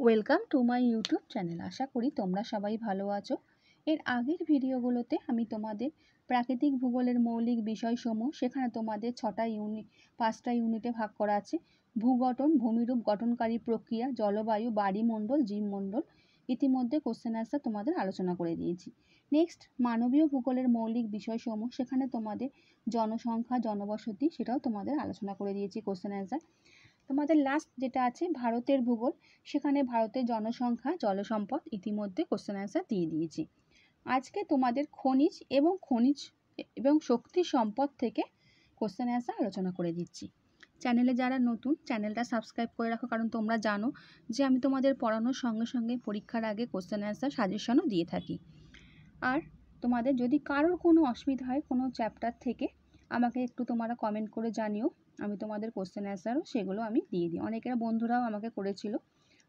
Welcome to my YouTube channel. আশা করি তোমরা সবাই ভালো আছো। এর আগের ভিডিওগুলোতে আমি তোমাদের প্রাকৃতিক ভূগোলের মৌলিক বিষয়সমূহ, সেখানে তোমাদের 5টা ইউনিটে ভাগ করা আছে। ভূগঠন, ভূমিরূপ গঠনকারী প্রক্রিয়া, জলবায়ু, বায়ুমণ্ডল, জীবমণ্ডল, ইতিমধ্যে কোশ্চেন অ্যান্সার তোমাদের আলোচনা করে দিয়েছি। নেক্সট মানবীয় ভূগোলের মৌলিক বিষয়সমূহ, সেখানে তোমাদের জনসংখ্যা, জনবসতি, সেটাও তোমাদের আলোচনা করে দিয়েছি কোশ্চেন অ্যান্সার। তোমাদের লাস্ট যেটা আছে ভারতের ভূগোল, সেখানে ভারতের জনসংখ্যা, জলসম্পদ, ইতিমধ্যে কোশ্চেন অ্যান্সার দিয়ে দিয়েছি। আজকে তোমাদের খনিজ এবং শক্তি সম্পদ থেকে কোশ্চেন অ্যান্সার আলোচনা করে দিচ্ছি। চ্যানেলে যারা নতুন, চ্যানেলটা সাবস্ক্রাইব করে রাখো, কারণ তোমরা জানো যে আমি তোমাদের পড়ানোর সঙ্গে সঙ্গে পরীক্ষার আগে কোশ্চেন অ্যান্সার সাজেশনও দিয়ে থাকি। আর তোমাদের যদি কারোর কোনো অসুবিধা হয় কোনো চ্যাপ্টার থেকে, আমাকে একটু তোমরা কমেন্ট করে জানিও। আমি তোমাদের কোশ্চেন অ্যান্সারও সেগুলো আমি দিয়ে দিই। অনেকেরা বন্ধুরাও আমাকে করেছিল,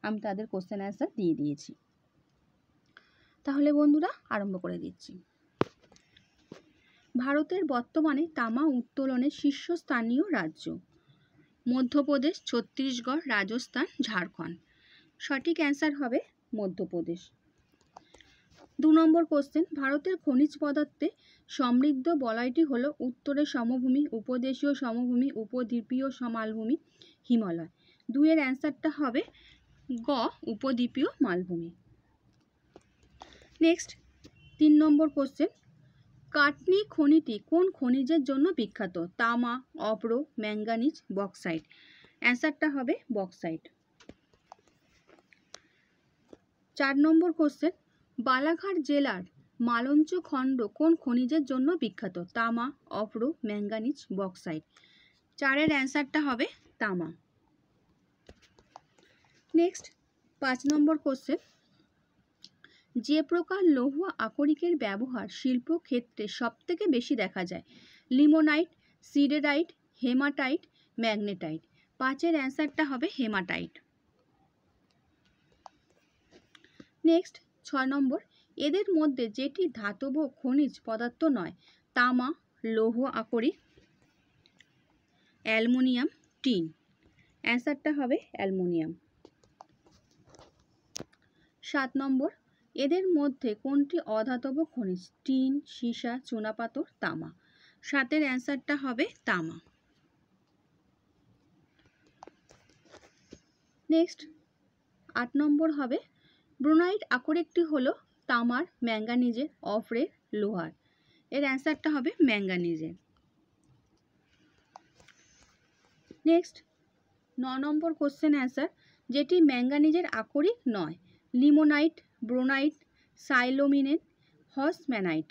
আমি তাদের কোশ্চেন অ্যান্সার দিয়ে দিয়েছি। তাহলে বন্ধুরা আরম্ভ করে দিচ্ছি। ভারতের বর্তমানে তামা উত্তোলনের শীর্ষস্থানীয় রাজ্য মধ্যপ্রদেশ, ছত্তিশগড়, রাজস্থান, ঝাড়খণ্ড। সঠিক অ্যান্সার হবে মধ্যপ্রদেশ। 2 নম্বর কোশ্চেন, ভারতের খনিজ পদার্থে সমৃদ্ধ বলয়টি হলো উত্তরের সমভূমি, উপদেশীয় সমভূমি, উপদ্বীপীয় মালভূমি, হিমালয়। 2 এর অ্যান্সারটা হবে গ, উপদ্বীপীয় মালভূমি। নেক্সট 3 নম্বর কোশ্চেন, কাটনি খনিটি কোন খনিজের জন্য বিখ্যাত? তামা, অভ্র, ম্যাঙ্গানিজ, বক্সাইট। অ্যান্সারটা হবে বক্সাইট। 4 নম্বর কোশ্চেন, বালাঘাট জেলার মালঞ্চ খণ্ড কোন খনিজের জন্য বিখ্যাত? তামা, অভ্র, ম্যাঙ্গানিজ, বক্সাইট। 4 এর অ্যান্সারটা হবে তামা। নেক্সট 5 নম্বর কোশ্চেন, যে প্রকার লৌহ আকরিকের ব্যবহার শিল্পক্ষেত্রে সবথেকে বেশি দেখা যায়? Limonite, siderite, hematite, magnetite. 5 এর অ্যান্সারটা হবে হেমাটাইট। নেক্সট 6 নম্বর, এদের মধ্যে যেটি ধাতব খনিজ পদার্থ নয়? তামা, লৌহ আকরিক, অ্যালুমিনিয়াম, টিন। অ্যান্সারটা হবে অ্যালুমিনিয়াম। 7 নম্বর, এদের মধ্যে কোনটি অধাতব খনিজ? টিন, সীসা, চুনাপাথর, তামা। 7 এর অ্যান্সারটা হবে তামা। নেক্সট 8 নম্বর হবে, ব্রোনাইট আকরিকটি হলো তামার, ম্যাঙ্গানিজের, অভ্রের, লোহার। এর অ্যান্সারটা হবে ম্যাঙ্গানিজের। নেক্সট 9 নম্বর কোশ্চেন অ্যান্সার, যেটি ম্যাঙ্গানিজের আকরিক নয়? লিমোনাইট, ব্রোনাইট, সাইলোমিনেট, হসম্যানাইট।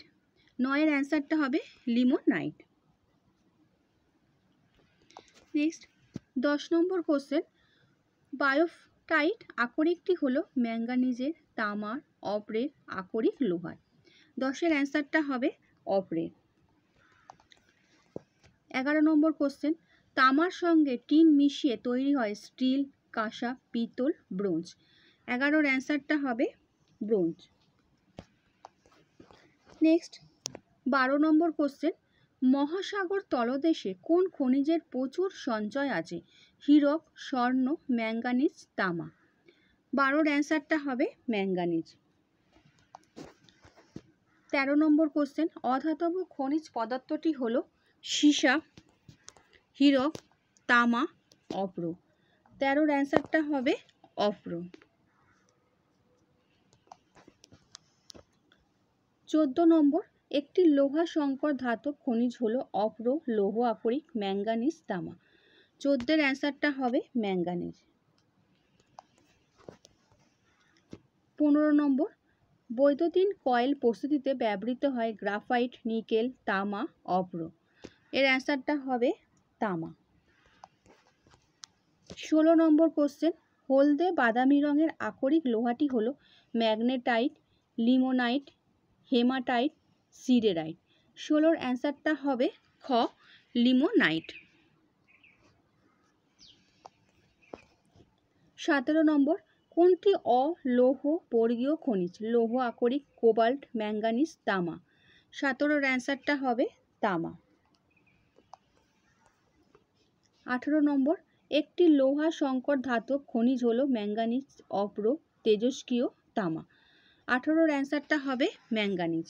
9 এর অ্যান্সারটা হবে লিমোনাইট। নেক্সট 10 নম্বর কোশ্চেন, বায়োটাইট আকরিকটি হলো ম্যাঙ্গানিজের, তামার, অভ্রের, আকরিক, লোহার। 10 এর অ্যান্সারটা হবে অভ্রের। 11 নম্বর কোশ্চেন, তামার সঙ্গে টিন মিশিয়ে তৈরি হয় স্টিল, কাঁসা, পিতল, ব্রোঞ্জ। 11 এর অ্যান্সারটা হবে ব্রোঞ্জ। নেক্সট 12 নম্বর কোশ্চেন, মহাসাগর তলদেশে কোন খনিজের প্রচুর সঞ্চয় আছে? হীরক, স্বর্ণ, ম্যাঙ্গানিজ, তামা। 12 এর অ্যান্সারটা হবে ম্যাঙ্গানিজ। 13 নম্বর কোশ্চেন, অধাতব খনিজ পদার্থটি হলো সীসা, হীরক, তামা, অভ্র। 13 এর অ্যান্সারটা হবে অভ্র। 14 নম্বর, একটি লোহা সংকর ধাতব খনিজ হলো অভ্র, লৌহ আকরিক, ম্যাঙ্গানিজ, তামা। 14 এর অ্যান্সারটা হবে ম্যাঙ্গানিজ। 15 নম্বর, বৈদ্যুতিন কয়েল প্রস্তুতিতে ব্যবহৃত হয় গ্রাফাইট, নিকেল, তামা, অভ্র। এর অ্যান্সারটা হবে তামা। 16 নম্বর কোশ্চেন, হলদে বাদামি রঙের আকরিক লোহাটি হলো ম্যাগনেটাইট, লিমোনাইট, হেমাটাইট, সিডেরাইট। 16 এর অ্যান্সারটা হবে খ, লিমোনাইট। 17 নম্বর, কোনটি অলৌহ বর্গীয় খনিজ? লৌহ আকরিক, কোবাল্ট, ম্যাঙ্গানিজ, তামা। 17 এর অ্যান্সারটা হবে তামা। 18 নম্বর, একটি লোহা সংকর ধাতব খনিজ হলো ম্যাঙ্গানিজ, অপ্র, তেজস্ক্রিয়, তামা। 18 অ্যান্সারটা হবে ম্যাঙ্গানিজ।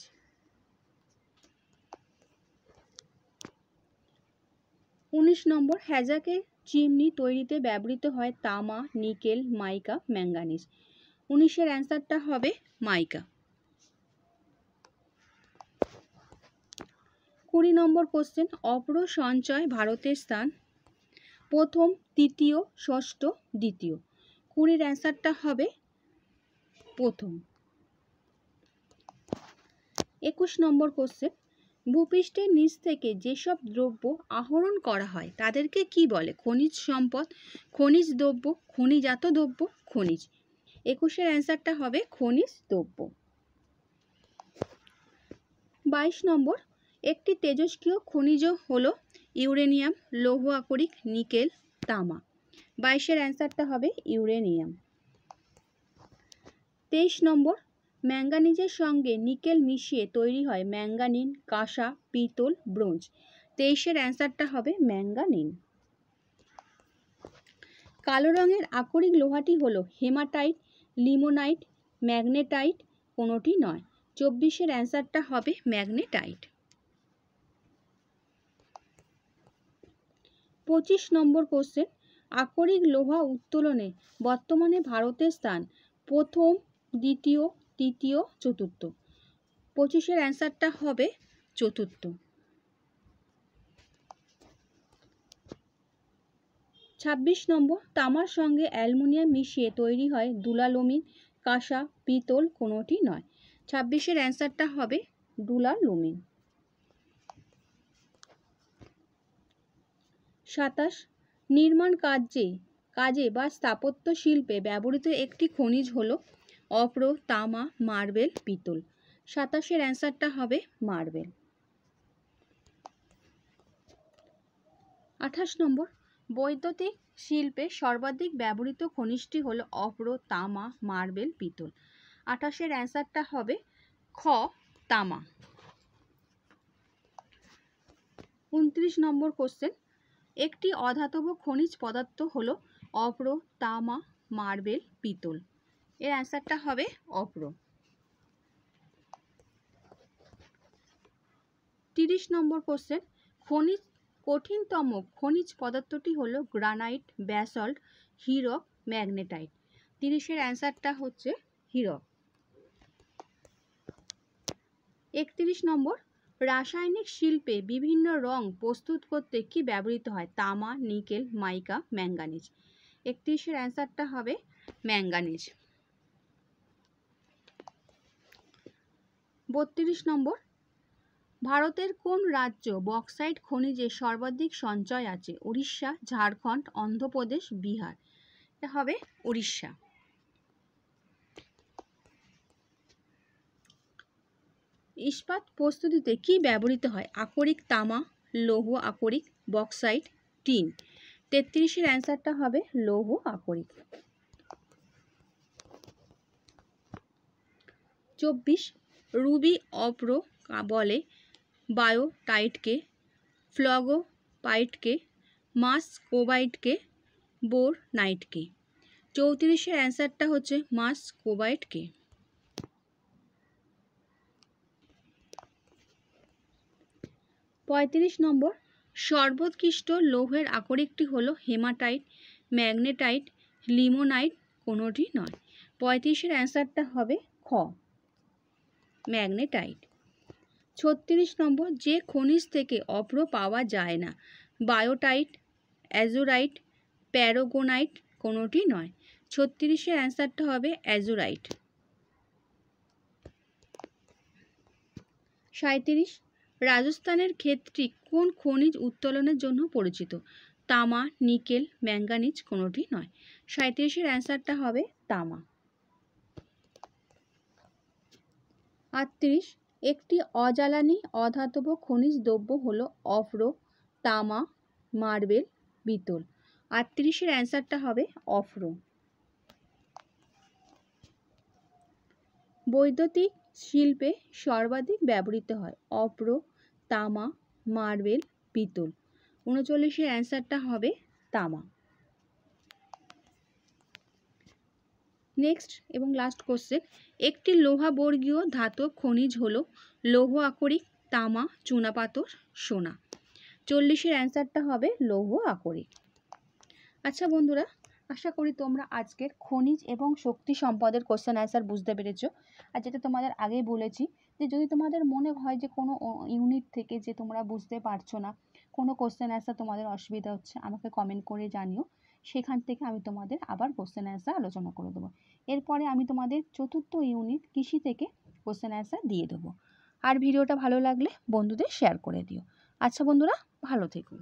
19 নম্বর, হ্যাজাকের চিমনি তৈরিতে ব্যবহৃত হয় তামা, নিকেল, মাইকা, ম্যাঙ্গানিজ। 19-এর অ্যান্সারটা হবে মাইকা। 20 নম্বর কোশ্চেন, অপ্র সঞ্চয় ভারতের স্থান প্রথম, তৃতীয়, ষষ্ঠ, দ্বিতীয়। 20-এর অ্যান্সারটা হবে প্রথম। 21 নম্বর কোশ্চেন, ভূপৃষ্ঠের নিচ থেকে যেসব দ্রব্য আহরণ করা হয় তাদেরকে কি বলে? খনিজ সম্পদ, খনিজ দ্রব্য, খনিজাত দ্রব্য, খনিজ। 21-এর অ্যান্সারটা হবে খনিজ দ্রব্য। 22 নম্বর, একটি তেজস্ক্রিয় খনিজ হলো ইউরেনিয়াম, লৌহ আকরিক, নিকেল, তামা। 22-এর অ্যান্সারটা হবে ইউরেনিয়াম। 23 নম্বর, ম্যাঙ্গানিজের সঙ্গে নিকেল মিশিয়ে তৈরি হয় ম্যাঙ্গানিন, কাঁসা, পিতল, ব্রোঞ্জ। 23-এর অ্যান্সারটা হবে ম্যাঙ্গানিন। কালো রঙের আকরিক লোহাটি হলো হেমাটাইট, লিমোনাইট, ম্যাগনেটাইট, কোনোটি নয়। 24-এর অ্যান্সারটা হবে ম্যাগনেটাইট। 25 নম্বর কোশ্চেন, আকরিক লোহা উত্তোলনে বর্তমানে ভারতের স্থান প্রথম, দ্বিতীয়, তৃতীয়, চতুর্থ। 25-এর অ্যান্সারটা হবে চতুর্থ। 26 নম্বর, তামার সঙ্গে অ্যালুমিনিয়াম মিশিয়ে তৈরি হয় দুলালুমিন, কাঁসা, পিতল, কোনোটি নয়। 26-এর অ্যান্সারটা হবে দুলালুমিন। 27, নির্মাণ কাজে বা স্থাপত্য শিল্পে ব্যবহৃত একটি খনিজ হলো অপ্র, তামা, মার্বেল, পিতল। 27-এর অ্যান্সারটা হবে মার্বেল। 28 নম্বর, বৈদ্যুতিক শিল্পে সর্বাধিক ব্যবহৃত খনিজটি হলো অপ্র, তামা, মার্বেল, পিতল। 28-এর অ্যান্সারটা হবে খ, তামা। 29 নম্বর কোশ্চেন, একটি অধাতব খনিজ পদার্থ হলো অপ্র, তামা, মার্বেল, পিতল। এর অ্যান্সারটা হবে অপ্র। 30 নম্বর কোশ্চেন, কঠিনতম খনিজ পদার্থটি হলো গ্রানাইট, ব্যাসল্ট, হীরক, ম্যাগনেটাইট। 30-এর অ্যান্সারটা হচ্ছে হীরক। 31 নম্বর, রাসায়নিক শিল্পে বিভিন্ন রং প্রস্তুত করতে কি ব্যবহৃত হয়? তামা, নিকেল, মাইকা, ম্যাঙ্গানিজ। 31-এর অ্যান্সারটা হবে ম্যাঙ্গানিজ। 32 নম্বর, ভারতের কোন রাজ্য বক্সাইট খনিজের সর্বাধিক সঞ্চয় আছে? উড়িষ্যা, ঝাড়খণ্ড, অন্ধ্রপ্রদেশ, বিহার। এটা হবে উড়িষ্যা। ইস্পাত প্রস্তুতিতে কি ব্যবহৃত হয়? আকরিক, তামা, লৌহ আকরিক, বক্সাইট, টিন। 33-এর অ্যান্সারটা হবে লৌহ আকরিক। 24, রুবি অপ্র বলে বায়োটাইটকে, ফ্লগোপাইটকে, মাস্কোবাইটকে, বোরনাইটকে। 34-এর অ্যান্সারটা হচ্ছে মাস্কোবাইটকে। 35 নম্বর, সর্বোৎকৃষ্ট লৌহের আকরিকটি হলো হেমাটাইট, ম্যাগনেটাইট, লিমোনাইট, কোনোটি নয়। 35-এর অ্যান্সারটা হবে খ, ম্যাগনেটাইট। 36 নম্বর, যে খনিজ থেকে অপ্র পাওয়া যায় না? বায়োটাইট, অ্যাজোরাইট, প্যারাগোনাইট, কোনোটি নয়। 36-এর অ্যান্সারটা হবে অ্যাজোরাইট। 37, রাজস্থানের ক্ষেত্রটি কোন খনিজ উত্তোলনের জন্য পরিচিত? তামা, নিকেল, ম্যাঙ্গানিজ, কোনোটি নয়। 37-এর অ্যান্সারটা হবে তামা। 38, একটি অজ্বালানী অধাতব খনিজ দ্রব্য হলো অপ্র, তামা, মার্বেল, পিতল। 38-এর অ্যান্সারটা হবে অপ্র। বৈদ্যুতিক শিল্পে সর্বাধিক ব্যবহৃত হয় অপ্র, তামা, মার্বেল, পিতল। 39-এর অ্যান্সারটা হবে তামা। নেক্সট এবং লাস্ট কোশ্চেন, একটি লোহাবর্গীয় ধাতব খনিজ হলো লৌহ আকরিক, তামা, চুনাপাথর, সোনা। 40-এর অ্যান্সারটা হবে লৌহ আকরিক। আচ্ছা বন্ধুরা, আশা করি তোমরা আজকের খনিজ এবং শক্তি সম্পদের কোশ্চেন অ্যান্সার বুঝতে পেরেছো। আর যেটা তোমাদের আগেই বলেছি যে যদি তোমাদের মনে হয় যে কোনো ইউনিট থেকে যে তোমরা বুঝতে পারছো না, কোনো কোশ্চেন অ্যান্সার তোমাদের অসুবিধা হচ্ছে, আমাকে কমেন্ট করে জানিও। সেখান থেকে আমি তোমাদের আবার কোশ্চেন অ্যান্সার আলোচনা করে দেবো। এরপরে আমি তোমাদের 4র্থ ইউনিট কৃষি থেকে কোশ্চেন অ্যান্সার দিয়ে দেবো। আর ভিডিওটা ভালো লাগলে বন্ধুদের শেয়ার করে দিও। আচ্ছা বন্ধুরা, ভালো থেকো।